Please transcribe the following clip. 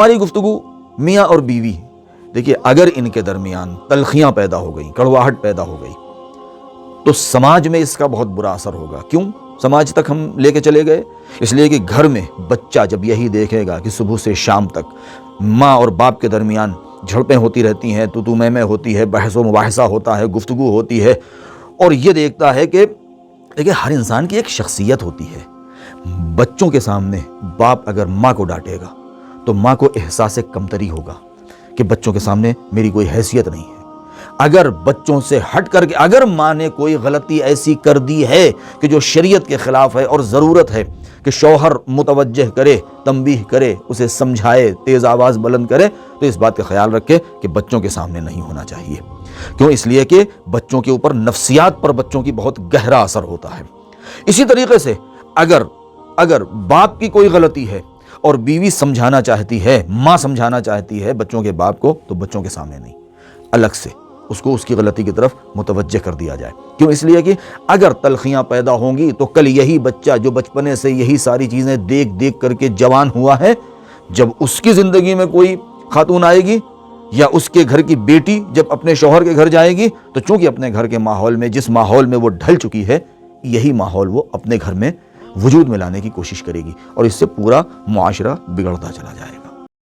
ہماری گفتگو میاں اور بیوی، دیکھیے اگر ان کے درمیان تلخیاں پیدا ہو گئیں، کڑواہٹ پیدا ہو گئی، تو سماج میں اس کا بہت برا اثر ہوگا۔ کیوں سماج تک ہم لے کے چلے گئے؟ اس لیے کہ گھر میں بچہ جب یہی دیکھے گا کہ صبح سے شام تک ماں اور باپ کے درمیان جھڑپیں ہوتی رہتی ہیں، تو میں ہوتی ہے، بحث و مباحثہ ہوتا ہے، گفتگو ہوتی ہے، اور یہ دیکھتا ہے کہ دیکھیں ہر انسان کی ایک شخصیت ہوتی ہے۔ بچوں کے سامنے باپ اگر ماں کو ڈانٹے گا تو ماں کو احساس کمتری ہوگا کہ بچوں کے سامنے میری کوئی حیثیت نہیں ہے۔ اگر بچوں سے ہٹ کر کے اگر ماں نے کوئی غلطی ایسی کر دی ہے کہ جو شریعت کے خلاف ہے اور ضرورت ہے کہ شوہر متوجہ کرے، تنبیہ کرے، اسے سمجھائے، تیز آواز بلند کرے، تو اس بات کا خیال رکھے کہ بچوں کے سامنے نہیں ہونا چاہیے۔ کیوں؟ اس لیے کہ بچوں کے اوپر، نفسیات پر بچوں کی بہت گہرا اثر ہوتا ہے۔ اسی طریقے سے اگر باپ کی کوئی غلطی ہے اور بیوی سمجھانا چاہتی ہے، ماں سمجھانا چاہتی ہے بچوں کے باپ کو، تو بچوں کے سامنے نہیں، الگ سے اس کو اس کی غلطی کی طرف متوجہ کر دیا جائے۔ کیوں؟ اس لیے کہ اگر تلخیاں پیدا ہوں گی تو کل یہی بچہ جو بچپنے سے یہی ساری چیزیں دیکھ کر کے جوان ہوا ہے، جب اس کی زندگی میں کوئی خاتون آئے گی یا اس کے گھر کی بیٹی جب اپنے شوہر کے گھر جائے گی، تو چونکہ اپنے گھر کے ماحول میں، جس ماحول میں وہ ڈھل چکی ہے، یہی ماحول وہ اپنے گھر میں وجود میں لانے کی کوشش کرے گی، اور اس سے پورا معاشرہ بگڑتا چلا جائے گا۔